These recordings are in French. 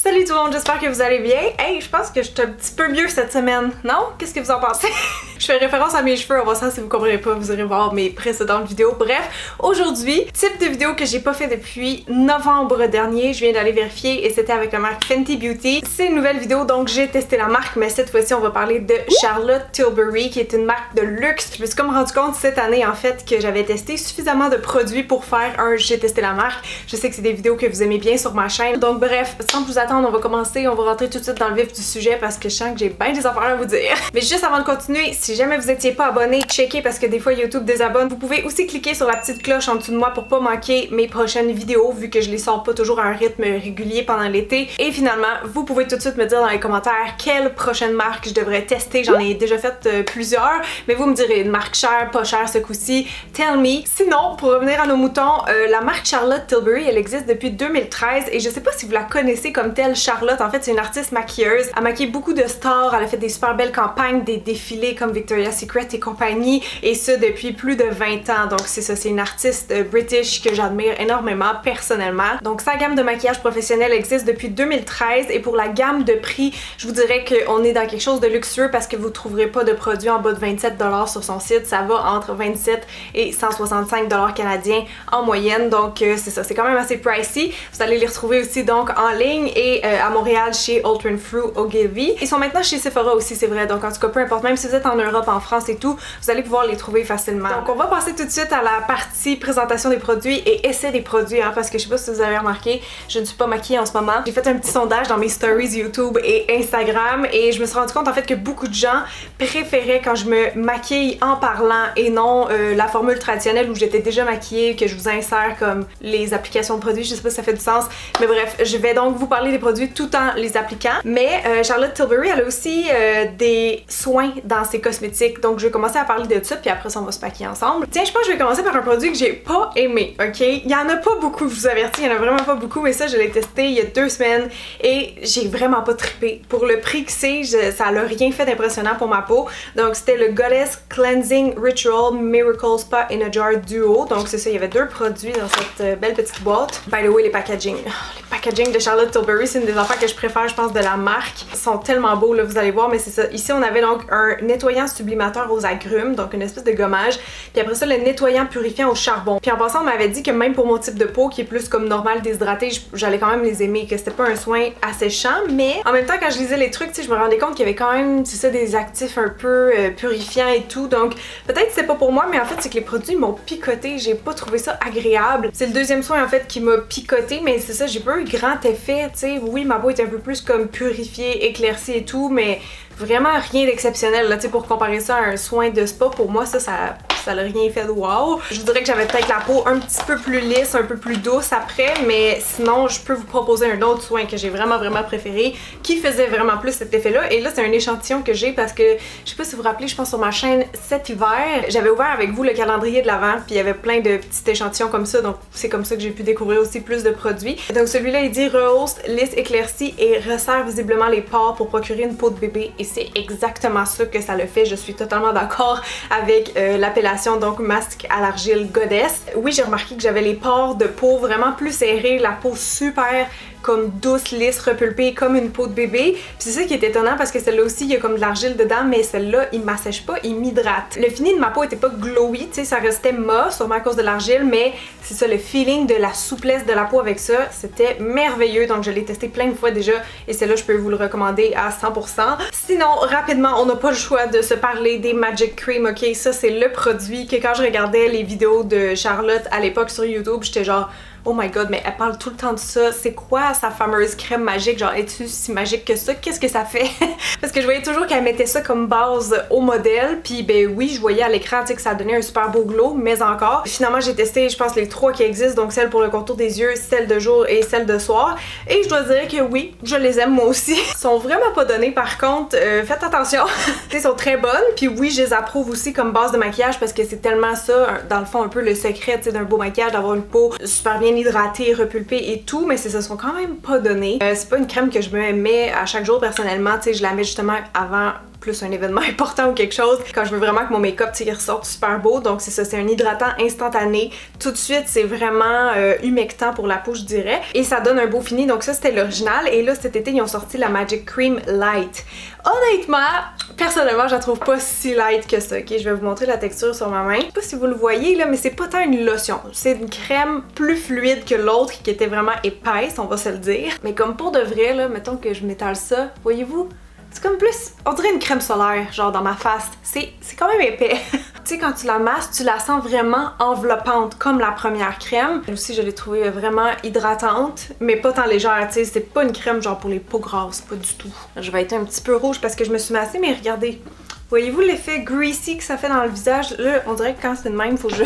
Salut tout le monde, j'espère que vous allez bien. Hey, je pense que je suis un petit peu mieux cette semaine, non? Qu'est-ce que vous en pensez? Je fais référence à mes cheveux, en passant, si vous comprenez pas, vous irez voir mes précédentes vidéos. Bref, aujourd'hui, type de vidéo que j'ai pas fait depuis novembre dernier, je viens d'aller vérifier et c'était avec la marque Fenty Beauty. C'est une nouvelle vidéo, donc j'ai testé la marque, mais cette fois-ci, on va parler de Charlotte Tilbury, qui est une marque de luxe. Je me suis comme rendu compte cette année, en fait, que j'avais testé suffisamment de produits pour faire un j'ai testé la marque. Je sais que c'est des vidéos que vous aimez bien sur ma chaîne, donc bref, sans plus attendre, on va commencer, on va rentrer tout de suite dans le vif du sujet parce que je sens que j'ai bien des affaires à vous dire. Mais juste avant de continuer, si jamais vous étiez pas abonné, checkez parce que des fois YouTube désabonne. Vous pouvez aussi cliquer sur la petite cloche en dessous de moi pour pas manquer mes prochaines vidéos vu que je les sors pas toujours à un rythme régulier pendant l'été. Et finalement, vous pouvez tout de suite me dire dans les commentaires quelle prochaine marque je devrais tester. J'en ai déjà fait plusieurs, mais vous me direz une marque chère, pas chère ce coup-ci. Tell me. Sinon, pour revenir à nos moutons, la marque Charlotte Tilbury, elle existe depuis 2013 et je sais pas si vous la connaissez comme telle. Charlotte, en fait, c'est une artiste maquilleuse. Elle maquille beaucoup de stars, elle a fait des super belles campagnes, des défilés comme Victoria's Secret et compagnie, et ça depuis plus de 20 ans. Donc c'est ça, c'est une artiste british que j'admire énormément personnellement. Donc sa gamme de maquillage professionnel existe depuis 2013 et pour la gamme de prix, je vous dirais qu'on est dans quelque chose de luxueux parce que vous trouverez pas de produits en bas de 27$ sur son site. Ça va entre 27 et 165$ canadiens en moyenne. Donc c'est ça, c'est quand même assez pricey. Vous allez les retrouver aussi donc en ligne et à Montréal chez Ultra Fruit Ogilvy. Ils sont maintenant chez Sephora aussi, c'est vrai. Donc en tout cas, peu importe, même si vous êtes en Europe, en France et tout, vous allez pouvoir les trouver facilement. Donc on va passer tout de suite à la partie présentation des produits et essai des produits, hein, parce que je sais pas si vous avez remarqué, je ne suis pas maquillée en ce moment. J'ai fait un petit sondage dans mes stories YouTube et Instagram et je me suis rendu compte en fait que beaucoup de gens préféraient quand je me maquille en parlant et non la formule traditionnelle où j'étais déjà maquillée, que je vous insère comme les applications de produits. Je sais pas si ça fait du sens, mais bref, je vais donc vous parler des produits tout en les appliquant. Mais Charlotte Tilbury, elle a aussi des soins dans ses cosmétiques, donc je vais commencer à parler de ça, puis après ça on va se maquiller ensemble. Tiens, je pense que je vais commencer par un produit que j'ai pas aimé, ok? Il y en a pas beaucoup, je vous avertis, il y en a vraiment pas beaucoup, mais ça je l'ai testé il y a 2 semaines et j'ai vraiment pas trippé. Pour le prix que c'est, ça n'a rien fait d'impressionnant pour ma peau. Donc c'était le Goddess Cleansing Ritual Miracle Spa in a Jar Duo. Donc c'est ça, il y avait 2 produits dans cette belle petite boîte. By the way, les packaging. Les packaging de Charlotte Tilbury, c'est une des affaires que je préfère, je pense, de la marque. Ils sont tellement beaux, là, vous allez voir, mais c'est ça. Ici, on avait donc un nettoyant sublimateur aux agrumes, donc une espèce de gommage. Puis après ça, le nettoyant purifiant au charbon. Puis en passant, on m'avait dit que même pour mon type de peau, qui est plus comme normal déshydraté, j'allais quand même les aimer, que c'était pas un soin asséchant. Mais en même temps, quand je lisais les trucs, je me rendais compte qu'il y avait quand même, c'est ça, des actifs un peu purifiants et tout. Donc peut-être que c'est pas pour moi, mais en fait, c'est que les produits m'ont picoté. J'ai pas trouvé ça agréable. C'est le deuxième soin en fait qui m'a picoté, mais c'est ça, j'ai pas eu grand effet, tu sais. Oui, ma peau est un peu plus comme purifiée, éclaircie et tout, mais vraiment rien d'exceptionnel, là, tu sais, pour comparer ça à un soin de spa, pour moi, ça n'a rien fait de wow. Je vous dirais que j'avais peut-être la peau un petit peu plus lisse, un peu plus douce après, mais sinon, je peux vous proposer un autre soin que j'ai vraiment préféré, qui faisait vraiment plus cet effet-là. Et là, c'est un échantillon que j'ai parce que, je sais pas si vous vous rappelez, je pense sur ma chaîne cet hiver, j'avais ouvert avec vous le calendrier de l'Avent, puis il y avait plein de petits échantillons comme ça, donc c'est comme ça que j'ai pu découvrir aussi plus de produits. Donc celui-là, il dit rehausse, lisse, éclaircie et resserre visiblement les pores pour procurer une peau de bébé. Et c'est exactement ça que ça le fait. Je suis totalement d'accord avec l'appellation donc masque à l'argile Goddess. Oui, j'ai remarqué que j'avais les pores de peau vraiment plus serrés, la peau super comme douce, lisse, repulpée, comme une peau de bébé. Puis c'est ça qui est étonnant parce que celle-là aussi, il y a comme de l'argile dedans, mais celle-là, il m'assèche pas, il m'hydrate. Le fini de ma peau était pas glowy, tu sais, ça restait mat, sûrement à cause de l'argile, mais c'est ça, le feeling de la souplesse de la peau avec ça, c'était merveilleux. Donc je l'ai testé plein de fois déjà et celle-là, je peux vous le recommander à 100%. Sinon, rapidement, on n'a pas le choix de se parler des Magic Cream, ok? Ça, c'est le produit que quand je regardais les vidéos de Charlotte à l'époque sur YouTube, j'étais genre oh my god, mais elle parle tout le temps de ça. C'est quoi sa fameuse crème magique? Genre, es-tu si magique que ça? Qu'est-ce que ça fait? Parce que je voyais toujours qu'elle mettait ça comme base au modèle. Puis ben oui, je voyais à l'écran, tu sais, que ça donnait un super beau glow, mais encore. Finalement, j'ai testé, je pense, les 3 qui existent. Donc celle pour le contour des yeux, celle de jour et celle de soir. Et je dois dire que oui, je les aime moi aussi. Ils sont vraiment pas donnés par contre. Faites attention. Ils sont très bonnes. Puis oui, je les approuve aussi comme base de maquillage parce que c'est tellement ça, dans le fond, un peu le secret, tu sais, d'un beau maquillage, d'avoir une peau super bien hydratée, repulpée et tout, mais ça se sont quand même pas donnés. C'est pas une crème que je me mets à chaque jour personnellement, tu sais, je la mets justement avant plus un événement important ou quelque chose, quand je veux vraiment que mon make-up ressorte super beau. Donc c'est ça, c'est un hydratant instantané. Tout de suite, c'est vraiment humectant pour la peau, je dirais. Et ça donne un beau fini. Donc ça, c'était l'original. Et là, cet été, ils ont sorti la Magic Cream Light. Honnêtement, personnellement, je la trouve pas si light que ça. Ok, je vais vous montrer la texture sur ma main. Je sais pas si vous le voyez là, mais c'est pas tant une lotion. C'est une crème plus fluide que l'autre qui était vraiment épaisse, on va se le dire. Mais comme pour de vrai, là, mettons que je m'étale ça, voyez-vous? C'est comme plus, on dirait une crème solaire, genre dans ma face. C'est quand même épais. Tu sais, quand tu la masses, tu la sens vraiment enveloppante, comme la première crème. Elle aussi, je l'ai trouvée vraiment hydratante, mais pas tant légère, tu sais. C'est pas une crème genre pour les peaux grasses, pas du tout. Je vais être un petit peu rouge parce que je me suis massée, mais regardez. Voyez-vous l'effet greasy que ça fait dans le visage? Là, on dirait que quand c'est de même, faut que je...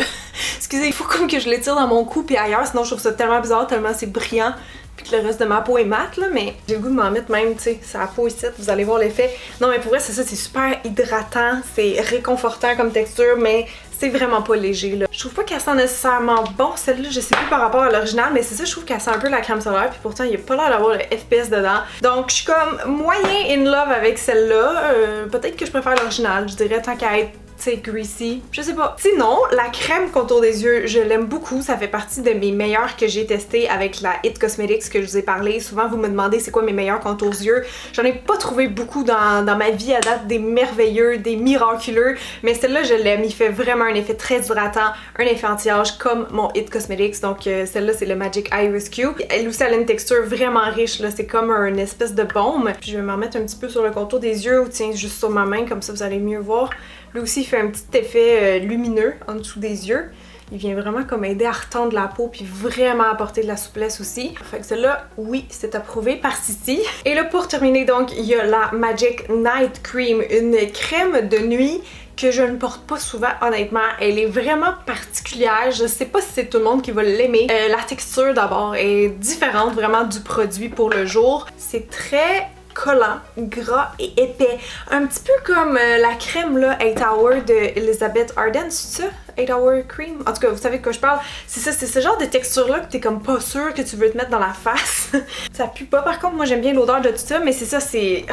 Excusez, il faut comme que je l'étire dans mon cou puis ailleurs, sinon je trouve ça tellement bizarre, tellement c'est brillant. Puis que le reste de ma peau est mate là, mais j'ai le goût de m'en mettre même, tu sais, sur la peau ici, vous allez voir l'effet. Non mais pour vrai c'est ça, c'est super hydratant, c'est réconfortant comme texture, mais c'est vraiment pas léger là. Je trouve pas qu'elle sent nécessairement bon, celle-là, je sais plus par rapport à l'original, mais c'est ça, je trouve qu'elle sent un peu la crème solaire, puis pourtant il y a pas l'air d'avoir le FPS dedans. Donc je suis comme moyen in love avec celle-là, peut-être que je préfère l'original, je dirais, tant qu'à être c'est greasy, je sais pas. Sinon, la crème contour des yeux, je l'aime beaucoup, ça fait partie de mes meilleures que j'ai testées avec la It Cosmetics que je vous ai parlé. Souvent vous me demandez c'est quoi mes meilleurs contours yeux. J'en ai pas trouvé beaucoup dans ma vie à date, des merveilleux, des miraculeux, mais celle-là je l'aime, il fait vraiment un effet très hydratant, un effet anti-âge comme mon It Cosmetics, donc celle-là c'est le Magic Eye Rescue. Elle aussi elle a une texture vraiment riche, là, c'est comme une espèce de baume. Puis je vais m'en mettre un petit peu sur le contour des yeux ou tiens juste sur ma main, comme ça vous allez mieux voir. Lui aussi, il fait un petit effet lumineux en dessous des yeux. Il vient vraiment comme aider à retendre la peau puis vraiment apporter de la souplesse aussi. Fait que celle-là, oui, c'est approuvé par Sissi. Et là, pour terminer, donc, il y a la Magic Night Cream, une crème de nuit que je ne porte pas souvent, honnêtement. Elle est vraiment particulière. Je sais pas si c'est tout le monde qui va l'aimer. La texture, d'abord, est différente vraiment du produit pour le jour. C'est très collant, gras et épais. Un petit peu comme la crème là, 8 Hour de Elizabeth Arden, c'est ça? 8 Hour Cream? En tout cas, vous savez de quoi je parle. C'est ça, c'est ce genre de texture là que t'es comme pas sûr que tu veux te mettre dans la face. Ça pue pas, par contre, moi j'aime bien l'odeur de tout ça, mais c'est ça, c'est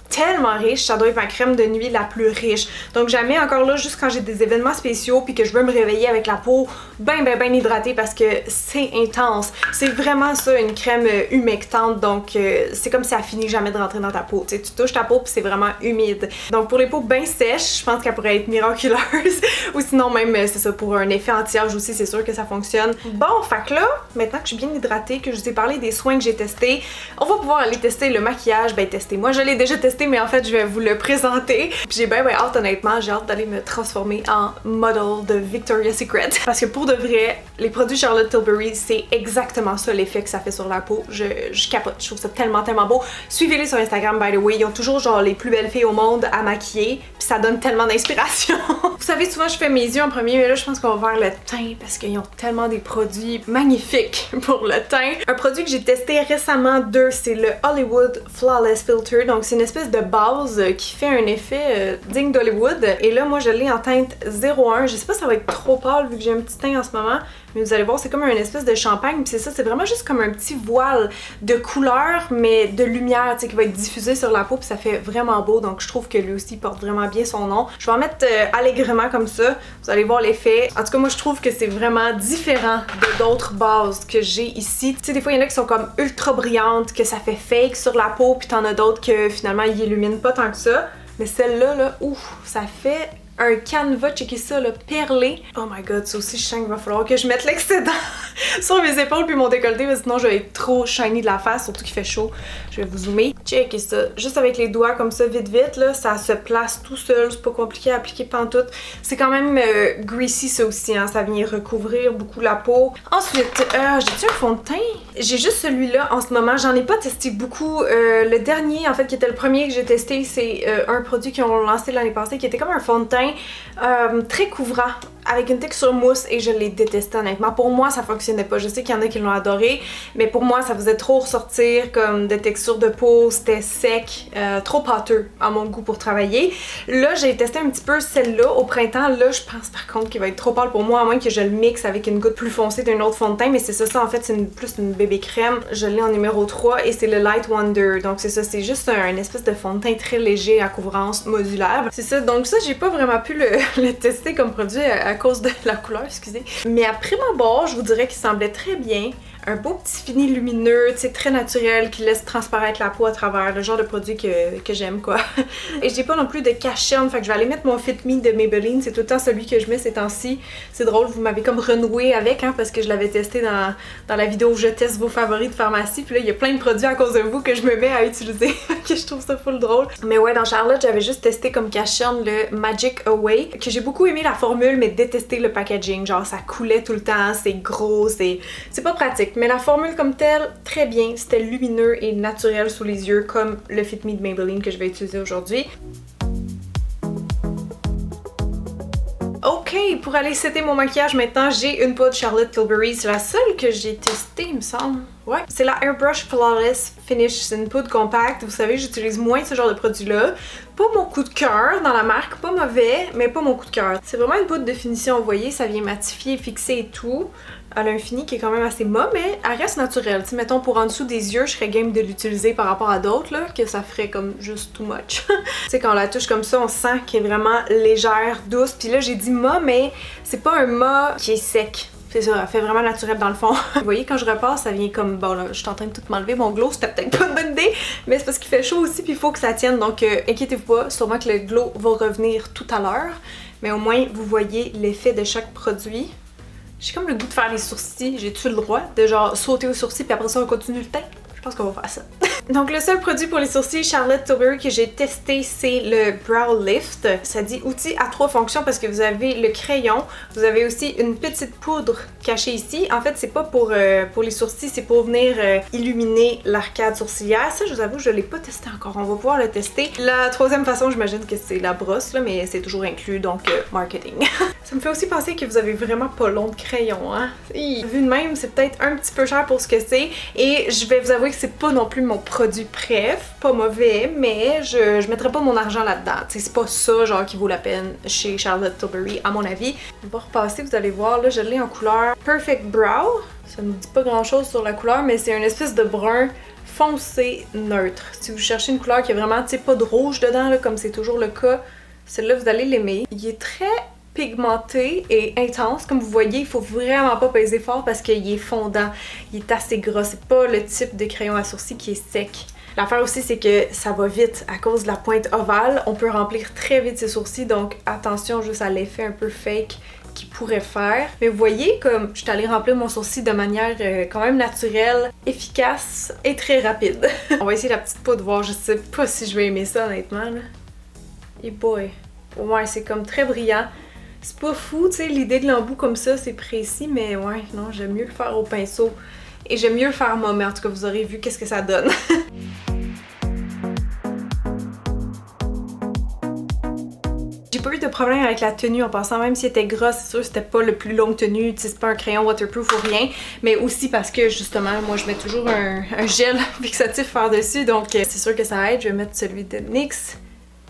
tellement riche. Ça doit être ma crème de nuit la plus riche. Donc jamais encore là, juste quand j'ai des événements spéciaux puis que je veux me réveiller avec la peau ben hydratée parce que c'est intense. C'est vraiment ça, une crème humectante, donc c'est comme si elle finit jamais de rentrer dans ta peau. Tu sais, tu touches ta peau puis c'est vraiment humide. Donc pour les peaux bien sèches, je pense qu'elle pourrait être miraculeuse. Ou sinon même, c'est ça, pour un effet anti-âge aussi, c'est sûr que ça fonctionne. Bon, fait que là, maintenant que je suis bien hydratée, que je vous ai parlé des soins que j'ai testés, on va pouvoir aller tester le maquillage. Ben tester, moi je l'ai déjà testé, mais en fait je vais vous le présenter. Puis j'ai ben hâte, honnêtement, j'ai hâte d'aller me transformer en model de Victoria's Secret. Parce que pour de vrai, les produits Charlotte Tilbury, c'est exactement ça l'effet que ça fait sur la peau. Je capote, je trouve ça tellement beau. Suivez-les sur Instagram, by the way, ils ont toujours genre les plus belles filles au monde à maquiller, puis ça donne tellement d'inspiration. Vous savez, souvent je fais mes yeux en premier, mais là je pense qu'on va vers le teint parce qu'ils ont tellement des produits magnifiques pour le teint. Un produit que j'ai testé récemment d'eux, c'est le Hollywood Flawless Filter, donc c'est une espèce de base qui fait un effet digne d'Hollywood. Et là, moi je l'ai en teinte 01, je sais pas si ça va être trop pâle vu que j'ai un petit teint en ce moment, mais vous allez voir, c'est comme une espèce de champagne, puis c'est ça, c'est vraiment juste comme un petit voile de couleur, mais de lumière, tu sais, qui va être diffusé sur la peau, puis ça fait vraiment beau, donc je trouve que lui aussi porte vraiment bien son nom. Je vais en mettre allègrement comme ça, vous allez voir l'effet. En tout cas, moi je trouve que c'est vraiment différent de d'autres bases que j'ai ici. Tu sais, des fois, il y en a qui sont comme ultra brillantes, que ça fait fake sur la peau, puis t'en as d'autres que finalement, ils illuminent pas tant que ça. Mais celle-là, là, ouf, ça fait un canevas, checker ça, là, perlé. Oh my god, ça aussi, je sens qu'il va falloir que je mette l'excédent sur mes épaules puis mon décolleté, parce que sinon je vais être trop shiny de la face, surtout qu'il fait chaud. Je vais vous zoomer. Checker ça. Juste avec les doigts comme ça, vite, là, ça se place tout seul, c'est pas compliqué à appliquer pantoute. C'est quand même greasy ça aussi, hein, ça vient recouvrir beaucoup la peau. Ensuite, j'ai-tu un fond de teint? J'ai juste celui-là en ce moment, j'en ai pas testé beaucoup. Le dernier, en fait, qui était le premier que j'ai testé, c'est un produit qu'ils ont lancé l'année passée, qui était comme un fond de teint très couvrant. avec une texture mousse et je l'ai détesté honnêtement. Pour moi, ça fonctionnait pas. Je sais qu'il y en a qui l'ont adoré, mais pour moi, ça faisait trop ressortir comme des textures de peau. C'était sec, trop pâteux à mon goût pour travailler. Là, j'ai testé un petit peu celle-là au printemps. Là, je pense par contre qu'il va être trop pâle pour moi, à moins que je le mixe avec une goutte plus foncée d'un autre fond de teint. Mais c'est ça en fait, c'est plus une bébé crème. Je l'ai en numéro 3 et c'est le Light Wonder. Donc c'est ça, c'est juste un espèce de fond de teint très léger à couvrance modulable. C'est ça, donc ça, j'ai pas vraiment pu le tester comme produit à cause de la couleur, excusez. Mais à prime abord, je vous dirais qu'il semblait très bien. Un beau petit fini lumineux, tu sais, très naturel, qui laisse transparaître la peau à travers, le genre de produit que j'aime, quoi. Et j'ai pas non plus de cachet, fait que je vais aller mettre mon Fit Me de Maybelline, c'est tout le temps celui que je mets ces temps-ci. C'est drôle, vous m'avez comme renoué avec, hein, parce que je l'avais testé dans la vidéo où je teste vos favoris de pharmacie, puis là, il y a plein de produits à cause de vous que je me mets à utiliser, que je trouve ça full drôle. Mais ouais, dans Charlotte, j'avais juste testé comme cachet le Magic Away, que j'ai beaucoup aimé la formule, mais détesté le packaging, genre ça coulait tout le temps, c'est gros, c'est pas pratique. Mais la formule comme telle, très bien, c'était lumineux et naturel sous les yeux comme le Fit Me de Maybelline que je vais utiliser aujourd'hui. Ok, pour aller setter mon maquillage maintenant, j'ai une poudre Charlotte Tilbury, c'est la seule que j'ai testée il me semble. Ouais, c'est la Airbrush Flawless Finish, c'est une poudre compacte, vous savez j'utilise moins ce genre de produit là. Pas mon coup de cœur dans la marque, pas mauvais, mais pas mon coup de cœur. C'est vraiment une poudre de finition, vous voyez, ça vient matifier, fixer et tout. Elle a un fini qui est quand même assez mat, mais elle reste naturelle. T'sais, mettons pour en dessous des yeux, je serais game de l'utiliser par rapport à d'autres, là, que ça ferait comme juste too much. Tu sais, quand on la touche comme ça, on sent qu'elle est vraiment légère, douce. Puis là, j'ai dit mat, mais c'est pas un mat qui est sec. C'est ça, elle fait vraiment naturel dans le fond. Vous voyez, quand je repasse, ça vient comme... Bon là, je suis en train de tout m'enlever, mon glow, c'était peut-être pas une bonne idée, mais c'est parce qu'il fait chaud aussi, puis il faut que ça tienne, donc inquiétez-vous pas, sûrement que le glow va revenir tout à l'heure. Mais au moins, vous voyez l'effet de chaque produit. J'ai comme le goût de faire les sourcils. J'ai-tu le droit de genre sauter aux sourcils puis après ça on continue le teint? Je pense qu'on va faire ça. Donc le seul produit pour les sourcils Charlotte Tilbury que j'ai testé, c'est le Brow Lift. Ça dit outil à 3 fonctions parce que vous avez le crayon, vous avez aussi une petite poudre cachée ici. En fait, c'est pas pour les sourcils, c'est pour venir illuminer l'arcade sourcilière. Ça, je vous avoue, je l'ai pas testé encore. On va pouvoir le tester. La troisième façon, j'imagine que c'est la brosse, là, mais c'est toujours inclus, donc marketing. Ça me fait aussi penser que vous avez vraiment pas long de crayon, hein? Vu de même, c'est peut-être un petit peu cher pour ce que c'est. Et je vais vous avouer que c'est pas non plus mon produit préf, pas mauvais, mais je mettrais pas mon argent là-dedans. C'est pas ça genre qui vaut la peine chez Charlotte Tilbury à mon avis. On va repasser, vous allez voir, là je l'ai en couleur Perfect Brow. Ça ne dit pas grand chose sur la couleur, mais c'est une espèce de brun foncé neutre. Si vous cherchez une couleur qui a vraiment, tu sais, pas de rouge dedans, là, comme c'est toujours le cas, celle-là vous allez l'aimer. Il est très pigmenté et intense. Comme vous voyez, il faut vraiment pas peser fort parce qu'il est fondant. Il est assez gras. C'est pas le type de crayon à sourcils qui est sec. L'affaire aussi, c'est que ça va vite à cause de la pointe ovale. On peut remplir très vite ses sourcils, donc attention juste à l'effet un peu fake qu'il pourrait faire. Mais vous voyez, comme je suis allée remplir mon sourcil de manière quand même naturelle, efficace et très rapide. On va essayer la petite poudre, voir. Je sais pas si je vais aimer ça honnêtement, là. Et boy! Ouais, c'est comme très brillant. C'est pas fou, tu sais, l'idée de l'embout comme ça, c'est précis, mais ouais, non, j'aime mieux le faire au pinceau. Et j'aime mieux le faire moi, mais en tout cas, vous aurez vu qu'est-ce que ça donne. J'ai pas eu de problème avec la tenue en passant, même si elle était grosse, c'est sûr que c'était pas le plus longue tenue, c'est pas un crayon waterproof ou rien, mais aussi parce que justement, moi je mets toujours un gel fixatif par-dessus, donc c'est sûr que ça aide. Je vais mettre celui de NYX,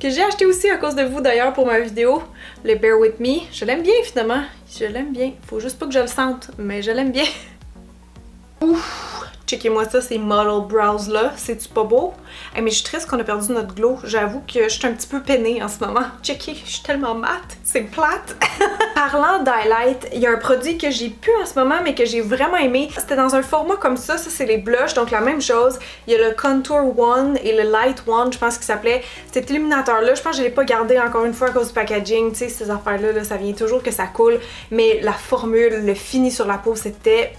que j'ai acheté aussi à cause de vous d'ailleurs pour ma vidéo, le Bear With Me. Je l'aime bien finalement, je l'aime bien. Faut juste pas que je le sente, mais je l'aime bien. Ouf! Checkez-moi ça, ces model brows là, c'est-tu pas beau? Hey, mais je suis triste qu'on a perdu notre glow. J'avoue que je suis un petit peu peinée en ce moment. Checkez, je suis tellement mate, c'est plate. Parlant d'highlight, il y a un produit que j'ai plus en ce moment mais que j'ai vraiment aimé. C'était dans un format comme ça c'est les blushs, donc la même chose. Il y a le Contour One et le Light One, je pense qu'il s'appelait. Cet illuminateur là, je pense que je l'ai pas gardé encore une fois à cause du packaging, tu sais, ces affaires là, ça vient toujours que ça coule. Mais la formule, le fini sur la peau, c'était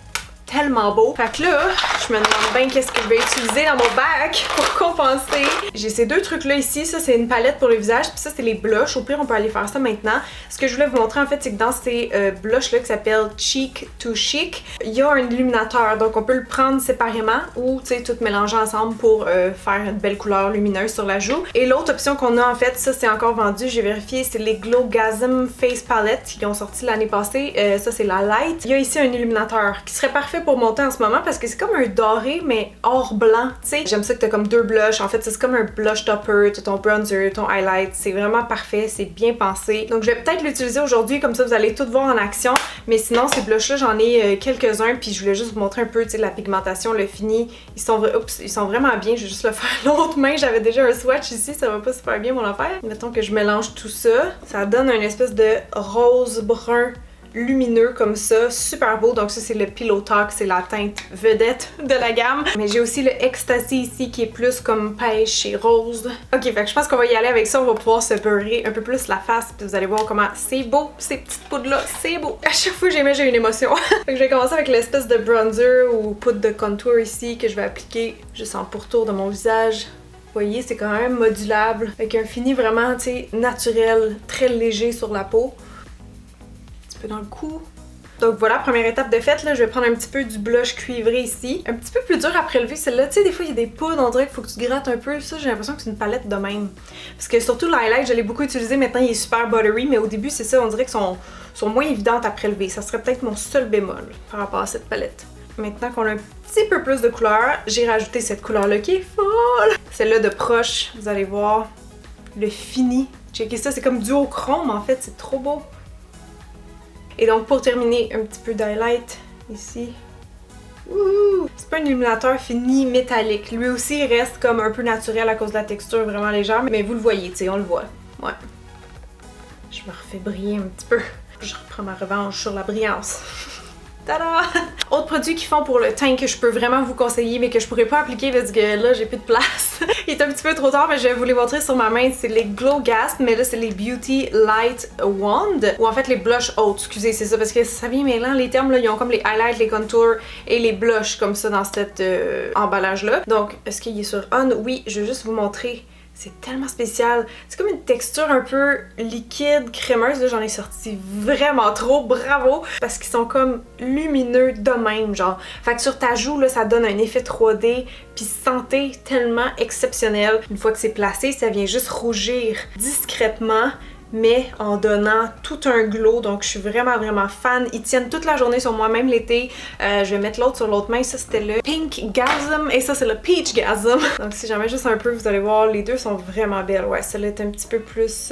tellement beau. Fait que là, je me demande bien qu'est-ce que je vais utiliser dans mon bac pour compenser. J'ai ces deux trucs là ici, ça c'est une palette pour le visage, puis ça c'est les blushs. Au pire on peut aller faire ça maintenant. Ce que je voulais vous montrer en fait, c'est que dans ces blushs là qui s'appellent Cheek to Chic, il y a un illuminateur, donc on peut le prendre séparément ou tu sais tout mélanger ensemble pour faire une belle couleur lumineuse sur la joue. Et l'autre option qu'on a en fait, ça c'est encore vendu, j'ai vérifié, c'est les Glowgasm Face Palette qui ont sorti l'année passée. Ça c'est la Light. Il y a ici un illuminateur qui serait parfait pour monter en ce moment parce que c'est comme un doré mais or blanc, tu sais. J'aime ça que t'as comme deux blushs. En fait c'est comme un blush topper, t'as ton bronzer, ton highlight. C'est vraiment parfait, c'est bien pensé. Donc je vais peut-être l'utiliser aujourd'hui, comme ça vous allez tout voir en action. Mais sinon ces blushs là j'en ai quelques-uns, puis je voulais juste vous montrer un peu, tu sais, la pigmentation, le fini. Ils sont vraiment bien. Je vais juste le faire l'autre main. J'avais déjà un swatch ici, ça va pas super bien mon affaire. Mettons que je mélange tout ça. Ça donne une espèce de rose brun lumineux comme ça, super beau. Donc ça c'est le Pillow Talk, c'est la teinte vedette de la gamme. Mais j'ai aussi le Ecstasy ici qui est plus comme pêche et rose. Ok, fait que je pense qu'on va y aller avec ça, on va pouvoir se beurrer un peu plus la face, puis vous allez voir comment c'est beau, ces petites poudres là, c'est beau. À chaque fois que j'aimais, j'ai une émotion. Fait que je vais commencer avec l'espèce de bronzer ou poudre de contour ici que je vais appliquer juste en pourtour de mon visage. Vous voyez, c'est quand même modulable, avec un fini vraiment, tu sais, naturel, très léger sur la peau. Dans le cou. Donc voilà, première étape de fait, là, je vais prendre un petit peu du blush cuivré ici. Un petit peu plus dur à prélever celle-là. Tu sais, des fois, il y a des poudres, on dirait qu'il faut que tu grattes un peu. Ça, j'ai l'impression que c'est une palette de même. Parce que surtout l'highlight, je l'ai beaucoup utilisé. Maintenant, il est super buttery, mais au début, c'est ça, on dirait qu'ils sont moins évidentes à prélever. Ça serait peut-être mon seul bémol par rapport à cette palette. Maintenant qu'on a un petit peu plus de couleur, j'ai rajouté cette couleur-là qui est folle. Celle-là de proche, vous allez voir le fini. Checkez ça, c'est comme duochrome en fait, c'est trop beau. Et donc pour terminer, un petit peu d'highlight ici. C'est pas un illuminateur fini métallique. Lui aussi il reste comme un peu naturel à cause de la texture vraiment légère. Mais vous le voyez, tu sais, on le voit. Ouais. Je me refais briller un petit peu. Je reprends ma revanche sur la brillance. Tada! Autre produit qu'ils font pour le teint que je peux vraiment vous conseiller mais que je pourrais pas appliquer parce que là j'ai plus de place. Il est un petit peu trop tard mais je vais vous les montrer sur ma main. C'est les Glowgasm mais là c'est les Beauty Light Wand ou en fait les blush hautes. Excusez, c'est ça parce que ça vient mêlant les termes là. Ils ont comme les highlights, les contours et les blushs comme ça dans cet emballage là. Donc est-ce qu'il est sur On? Oui, je vais juste vous montrer. C'est tellement spécial. C'est comme une texture un peu liquide, crémeuse. Là, j'en ai sorti vraiment trop. Bravo! Parce qu'ils sont comme lumineux de même, genre. Fait que sur ta joue, là, ça donne un effet 3D. Puis santé tellement exceptionnel. Une fois que c'est placé, ça vient juste rougir discrètement, mais en donnant tout un glow. Donc je suis vraiment fan. Ils tiennent toute la journée sur moi, même l'été. Je vais mettre l'autre sur l'autre main. Ça c'était le Pinkgasm et ça c'est le Peachgasm. Donc si j'en mets juste un peu, vous allez voir, les deux sont vraiment belles. Ouais, celle-là est un petit peu plus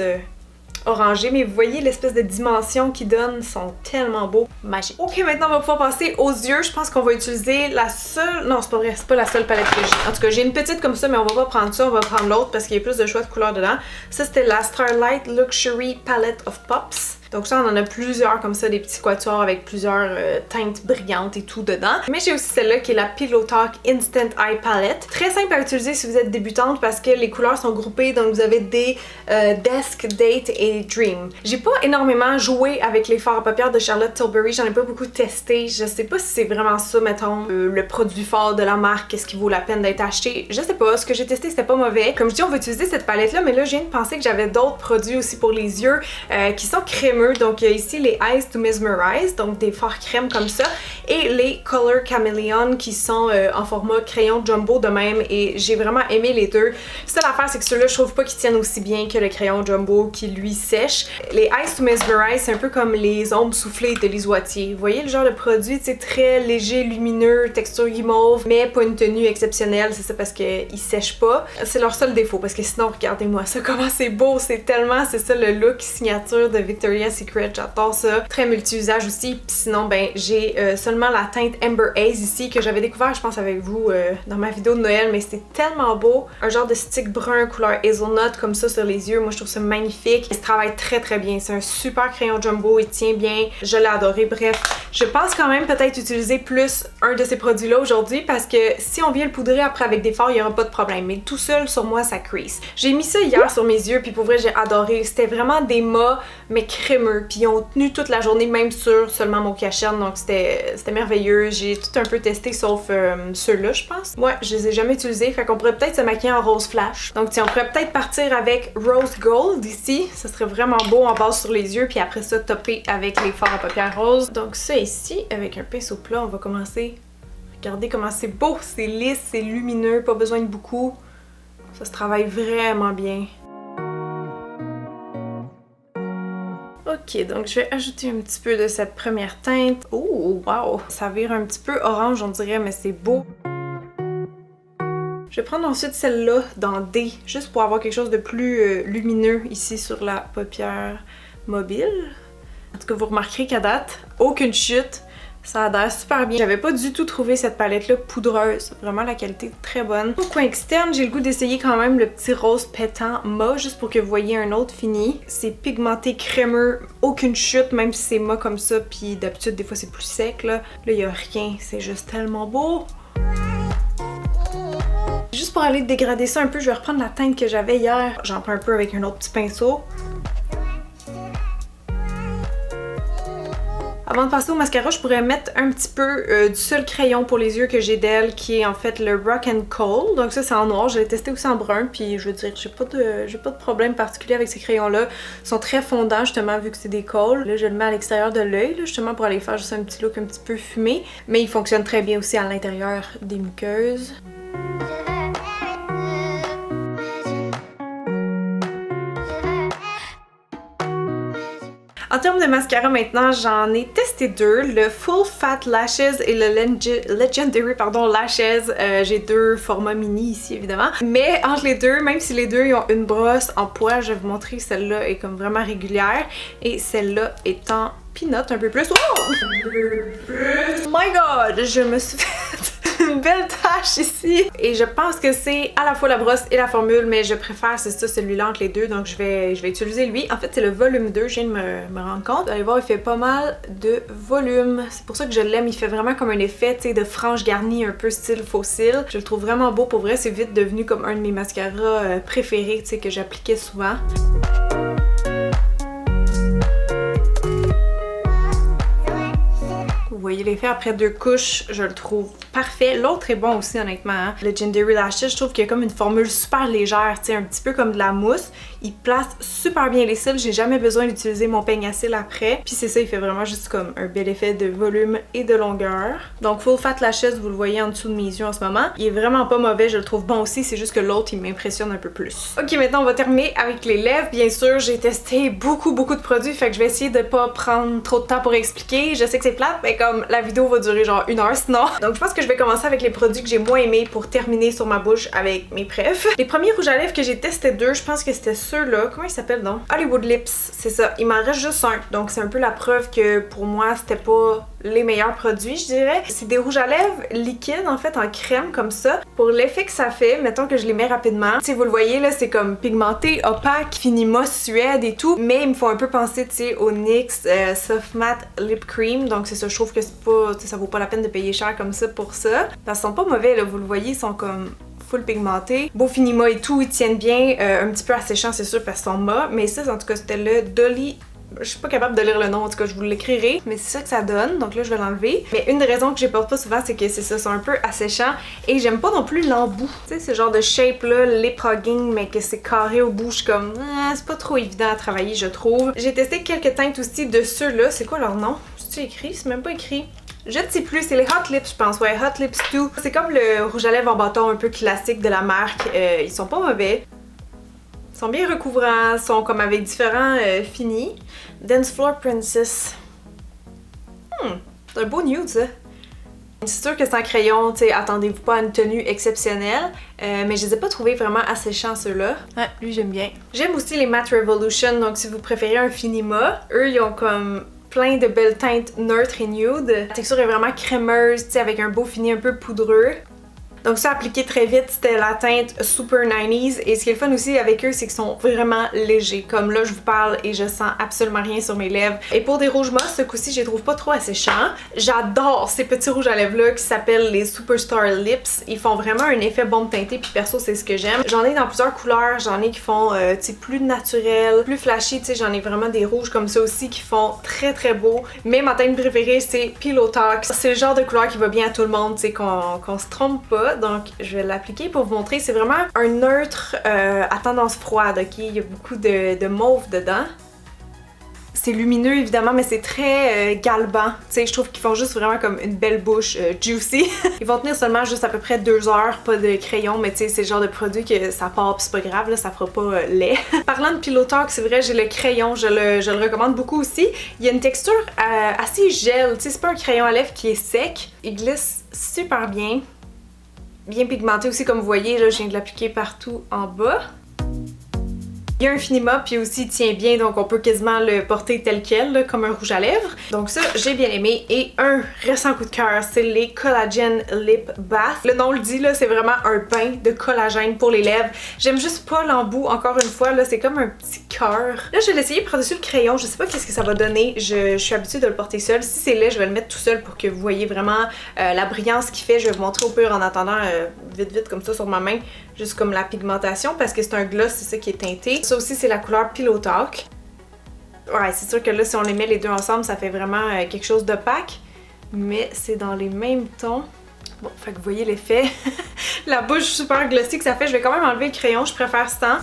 orangé, mais vous voyez l'espèce de dimension qu'ils donnent, sont tellement beaux, magiques. Ok, maintenant on va pouvoir passer aux yeux. Je pense qu'on va utiliser la seule... Non, c'est pas vrai, c'est pas la seule palette que j'ai. En tout cas, j'ai une petite comme ça, mais on va pas prendre ça, on va prendre l'autre parce qu'il y a plus de choix de couleurs dedans. Ça, c'était la Starlight Luxury Palette of Pops. Donc ça, on en a plusieurs comme ça, des petits quatuors avec plusieurs teintes brillantes et tout dedans. Mais j'ai aussi celle-là qui est la Pillow Talk Instant Eye Palette. Très simple à utiliser si vous êtes débutante parce que les couleurs sont groupées. Donc vous avez des Desk, Date et Dream. J'ai pas énormément joué avec les fards à paupières de Charlotte Tilbury. J'en ai pas beaucoup testé. Je sais pas si c'est vraiment ça, mettons, le produit fort de la marque. Est-ce qu'il vaut la peine d'être acheté? Je sais pas. Ce que j'ai testé, c'était pas mauvais. Comme je dis, on va utiliser cette palette-là, mais là, je viens de penser que j'avais d'autres produits aussi pour les yeux qui sont crémeux. Donc il y a ici les Eyes to Mesmerize, donc des fards crème comme ça, et les Color Chameleon qui sont en format crayon jumbo de même, et j'ai vraiment aimé les deux. Seule affaire, c'est que ceux-là, je trouve pas qu'ils tiennent aussi bien que le crayon jumbo qui lui sèche. Les Eyes to Mesmerize, c'est un peu comme les ombres soufflées de Lise Wattier. Vous voyez le genre de produit, c'est très léger, lumineux, texture guimauve, mais pas une tenue exceptionnelle, c'est ça parce qu'ils sèchent pas. C'est leur seul défaut, parce que sinon, regardez-moi ça, comment c'est beau, c'est ça le look signature de Victoria's Secret, j'adore ça. Très multi-usage aussi. Puis sinon, ben j'ai seulement la teinte Amber Haze ici que j'avais découvert, je pense, avec vous dans ma vidéo de Noël, mais c'était tellement beau. Un genre de stick brun couleur hazelnut comme ça sur les yeux. Moi, je trouve ça magnifique. Il se travaille très bien. C'est un super crayon jumbo, il tient bien. Je l'ai adoré. Bref, je pense quand même peut-être utiliser plus un de ces produits-là aujourd'hui parce que si on vient le poudrer après avec des fards, il n'y aura pas de problème. Mais tout seul, sur moi, ça crease. J'ai mis ça hier sur mes yeux, puis pour vrai, j'ai adoré. C'était vraiment des mâts, mais crémeux. crémeux, puis ils ont tenu toute la journée, même sur seulement mon cache-n, donc c'était merveilleux. J'ai tout un peu testé, sauf ceux-là, je pense. Moi, je les ai jamais utilisés, fait qu'on pourrait peut-être se maquiller en rose flash. Donc, on pourrait peut-être partir avec Rose Gold ici, ça serait vraiment beau en base sur les yeux, puis après ça, topper avec les fards à paupières roses. Donc ça ici, avec un pinceau plat, on va commencer. Regardez comment c'est beau, c'est lisse, c'est lumineux, pas besoin de beaucoup. Ça se travaille vraiment bien. Ok, donc je vais ajouter un petit peu de cette première teinte. Oh, wow! Ça vire un petit peu orange, on dirait, mais c'est beau. Je vais prendre ensuite celle-là dans D, juste pour avoir quelque chose de plus lumineux ici sur la paupière mobile. En tout cas, vous remarquerez qu'à date, aucune chute. Ça adhère super bien. J'avais pas du tout trouvé cette palette-là poudreuse. Vraiment, la qualité est très bonne. Au coin externe, j'ai le goût d'essayer quand même le petit rose pétant mat, juste pour que vous voyez un autre fini. C'est pigmenté crémeux, aucune chute, même si c'est mat comme ça. Puis d'habitude, des fois, c'est plus sec, là. Là, y a rien. C'est juste tellement beau. Juste pour aller dégrader ça un peu, je vais reprendre la teinte que j'avais hier. J'en prends un peu avec un autre petit pinceau. Avant de passer au mascara, je pourrais mettre un petit peu du seul crayon pour les yeux que j'ai d'elle, qui est en fait le Rock and Coal. Donc ça, c'est en noir. Je l'ai testé aussi en brun, puis je veux dire, j'ai pas de problème particulier avec ces crayons-là. Ils sont très fondants, justement, vu que c'est des coals. Là, je le mets à l'extérieur de l'œil, justement, pour aller faire juste un petit look un petit peu fumé. Mais il fonctionne très bien aussi à l'intérieur des muqueuses. En termes de mascara maintenant, j'en ai testé deux, le Full Fat Lashes et le Legendary Lashes. J'ai deux formats mini ici évidemment. Mais entre les deux, même si les deux ils ont une brosse en poil, je vais vous montrer que celle-là est comme vraiment régulière et celle-là est en peanut un peu plus. Oh! Oh my god! Je me suis fait une belle tache ici. Et je pense que c'est à la fois la brosse et la formule, mais je préfère, c'est ça, celui-là entre les deux, donc je vais utiliser lui. En fait, c'est le volume 2, je viens de me rendre compte. Vous allez voir, il fait pas mal de volume. C'est pour ça que je l'aime, il fait vraiment comme un effet, tu sais, de frange garnie, un peu style fossile. Je le trouve vraiment beau, pour vrai, c'est vite devenu comme un de mes mascaras préférés, tu sais, que j'appliquais souvent. Vous voyez l'effet après deux couches, je le trouve parfait. L'autre est bon aussi honnêtement, hein. Legendary Lashes, je trouve qu'il y a comme une formule super légère, tu sais, un petit peu comme de la mousse. Il place super bien les cils, j'ai jamais besoin d'utiliser mon peigne à cils après. Puis c'est ça, il fait vraiment juste comme un bel effet de volume et de longueur. Donc Full Fat Lashes, vous le voyez en dessous de mes yeux en ce moment. Il est vraiment pas mauvais, je le trouve bon aussi, c'est juste que l'autre, il m'impressionne un peu plus. Ok, maintenant on va terminer avec les lèvres. Bien sûr, j'ai testé beaucoup de produits, fait que je vais essayer de pas prendre trop de temps pour expliquer. Je sais que c'est plate, mais comme la vidéo va durer genre 1 heure sinon. Donc je pense que je vais commencer avec les produits que j'ai moins aimés pour terminer sur ma bouche avec mes prefs. Les premiers rouges à lèvres que j'ai testé deux, je pense que c'était ceux-là. Comment ils s'appellent donc? Hollywood Lips, c'est ça. Il m'en reste juste un. Donc c'est un peu la preuve que pour moi c'était pas les meilleurs produits, je dirais. C'est des rouges à lèvres liquides en fait en crème comme ça. Pour l'effet que ça fait, mettons que je les mets rapidement. Si vous le voyez là, c'est comme pigmenté, opaque, Finima Suède et tout. Mais ils me font un peu penser, tu sais, au NYX Soft Matte Lip Cream. Donc c'est ça, je trouve que c'est pas, ça vaut pas la peine de payer cher comme ça pour ça. Parce qu'ils sont pas mauvais là, vous le voyez, ils sont comme full pigmentés. Beau Finima et tout, ils tiennent bien. Un petit peu asséchants c'est sûr parce qu'ils sont mat. Mais ça en tout cas c'était le Dolly. Je suis pas capable de lire le nom, en tout cas je vous l'écrirai, mais c'est ça que ça donne, donc là je vais l'enlever. Mais une des raisons que je les porte pas souvent, c'est que c'est ça, c'est un peu asséchant et j'aime pas non plus l'embout. Tu sais, ce genre de shape là, lip hugging, mais que c'est carré au bout, je suis comme, c'est pas trop évident à travailler, je trouve. J'ai testé quelques teintes aussi de ceux-là, c'est quoi leur nom? C'est écrit? C'est même pas écrit. Je ne sais plus, c'est les Hot Lips, je pense, ouais, Hot Lips 2. C'est comme le rouge à lèvres en bâton un peu classique de la marque, ils sont pas mauvais. Ils sont bien recouvrants, sont comme avec différents finis. Dance Floor Princess. C'est un beau nude ça. C'est sûr que c'est en crayon, tu sais, attendez-vous pas à une tenue exceptionnelle, mais je les ai pas trouvés vraiment asséchants ceux-là. Ah, lui j'aime bien. J'aime aussi les Matte Revolution, donc si vous préférez un Finima, eux ils ont comme plein de belles teintes neutres et nude. La texture est vraiment crémeuse, tu sais, avec un beau fini un peu poudreux. Donc ça, appliqué très vite, c'était la teinte Super 90s. Et ce qui est le fun aussi avec eux, c'est qu'ils sont vraiment légers. Comme là, je vous parle et je sens absolument rien sur mes lèvres. Et pour des rouges moss, ce coup-ci, je les trouve pas trop asséchants. J'adore ces petits rouges à lèvres-là qui s'appellent les Superstar Lips. Ils font vraiment un effet bombe teintée, puis perso, c'est ce que j'aime. J'en ai dans plusieurs couleurs. J'en ai qui font, tu sais, plus naturel, plus flashy. Tu sais, j'en ai vraiment des rouges comme ça aussi qui font très très beau. Mais ma teinte préférée, c'est Pillow Talk. C'est le genre de couleur qui va bien à tout le monde, tu sais, qu'on se trompe pas. Donc je vais l'appliquer pour vous montrer. C'est vraiment un neutre à tendance froide, ok? Il y a beaucoup de mauve dedans. C'est lumineux évidemment, mais c'est très galbant. Tu sais, je trouve qu'ils font juste vraiment comme une belle bouche juicy. Ils vont tenir seulement juste à peu près 2 heures, pas de crayon, mais tu sais, c'est le genre de produit que ça part pis c'est pas grave, là, ça fera pas laid. Parlant de Pillow Talk, c'est vrai, j'ai le crayon, je le recommande beaucoup aussi. Il y a une texture assez gel, tu sais, c'est pas un crayon à lèvres qui est sec. Il glisse super bien. Bien pigmenté aussi, comme vous voyez, là, je viens de l'appliquer partout en bas. Il y a un finima puis aussi il tient bien, donc on peut quasiment le porter tel quel, là, comme un rouge à lèvres. Donc ça, j'ai bien aimé. Et un récent coup de cœur, c'est les Collagen Lip Bath. Le nom le dit, là, c'est vraiment un bain de collagène pour les lèvres. J'aime juste pas l'embout, encore une fois, là, c'est comme un petit cœur. Là, je vais l'essayer par-dessus le crayon, je sais pas qu'est-ce que ça va donner. Je suis habituée de le porter seul. Si c'est laid, je vais le mettre tout seul pour que vous voyez vraiment la brillance qu'il fait. Je vais vous montrer au pire en attendant vite comme ça sur ma main, juste comme la pigmentation, parce que c'est un gloss, c'est ça qui est teinté. Ça aussi, c'est la couleur Pillow Talk. Ouais, c'est sûr que là, si on les met les deux ensemble, ça fait vraiment quelque chose d'opaque, mais c'est dans les mêmes tons. Bon, fait que vous voyez l'effet. La bouche super glossy que ça fait. Je vais quand même enlever le crayon, je préfère ça.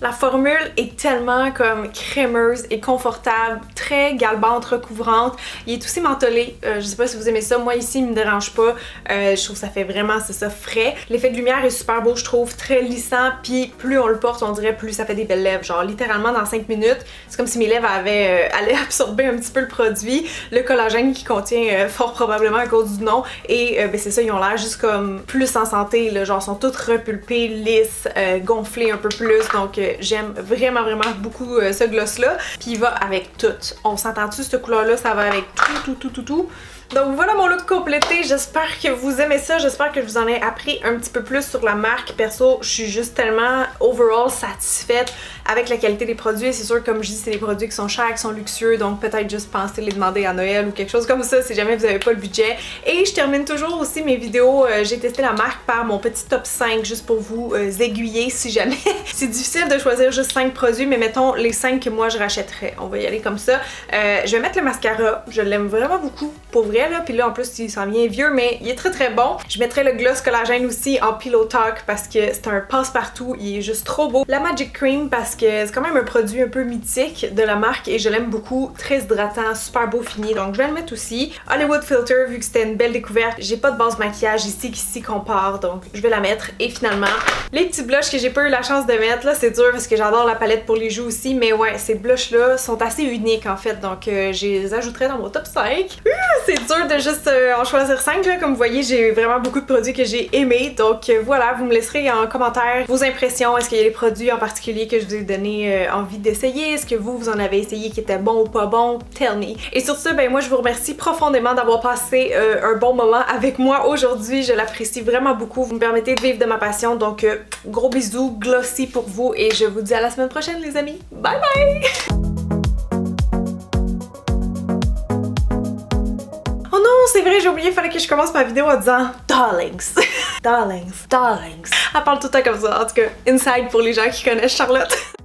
La formule est tellement comme crémeuse et confortable, très galbante, recouvrante. Il est aussi mentholé. Je sais pas si vous aimez ça. Moi ici, il me dérange pas. Je trouve que ça fait vraiment, c'est ça, frais. L'effet de lumière est super beau, je trouve, très lissant. Puis plus on le porte, on dirait plus ça fait des belles lèvres. Genre littéralement dans 5 minutes, c'est comme si mes lèvres allaient absorber un petit peu le produit. Le collagène qui contient fort probablement à cause du nom. Et ben c'est ça, ils ont l'air juste comme plus en santé. Là. Genre, sont toutes repulpées, lisses, gonflées un peu plus. Donc j'aime vraiment beaucoup ce gloss là, puis il va avec tout. On s'entend-tu, cette couleur là, ça va avec tout. Donc voilà mon look complété, j'espère que vous aimez ça, j'espère que je vous en ai appris un petit peu plus sur la marque. Perso, je suis juste tellement overall satisfaite avec la qualité des produits. C'est sûr, comme je dis, c'est des produits qui sont chers, qui sont luxueux, donc peut-être juste penser les demander à Noël ou quelque chose comme ça si jamais vous n'avez pas le budget. Et je termine toujours aussi mes vidéos, j'ai testé la marque par mon petit top 5 juste pour vous aiguiller si jamais. C'est difficile de choisir juste 5 produits, mais mettons les 5 que moi je rachèterais. On va y aller comme ça. Je vais mettre le mascara, je l'aime vraiment beaucoup pour vrai. Là, puis là en plus il s'en vient vieux, mais il est très bon. Je mettrai le gloss collagène aussi en Pillow Talk parce que c'est un passe-partout, il est juste trop beau. La Magic Cream parce que c'est quand même un produit un peu mythique de la marque et je l'aime beaucoup, très hydratant, super beau fini, donc je vais le mettre aussi. Hollywood Filter, vu que c'était une belle découverte, j'ai pas de base maquillage ici qui s'y compare, donc je vais la mettre. Et finalement, les petits blushs que j'ai pas eu la chance de mettre, là c'est dur parce que j'adore la palette pour les joues aussi, mais ouais, ces blushs là sont assez uniques en fait, donc je les ajouterai dans mon top 5. C'est dur de juste en choisir 5 là, comme vous voyez j'ai vraiment beaucoup de produits que j'ai aimés, donc voilà, vous me laisserez en commentaire vos impressions. Est-ce qu'il y a des produits en particulier que je vous ai donné envie d'essayer? Est-ce que vous en avez essayé qui étaient bons ou pas bons? Tell me. Et sur ce, ben moi je vous remercie profondément d'avoir passé un bon moment avec moi aujourd'hui, je l'apprécie vraiment beaucoup, vous me permettez de vivre de ma passion, donc gros bisous glossy pour vous et je vous dis à la semaine prochaine les amis, bye bye! Oh non, c'est vrai, j'ai oublié, il fallait que je commence ma vidéo en disant darlings. Darlings. Elle parle tout le temps comme ça, en tout cas, inside pour les gens qui connaissent Charlotte.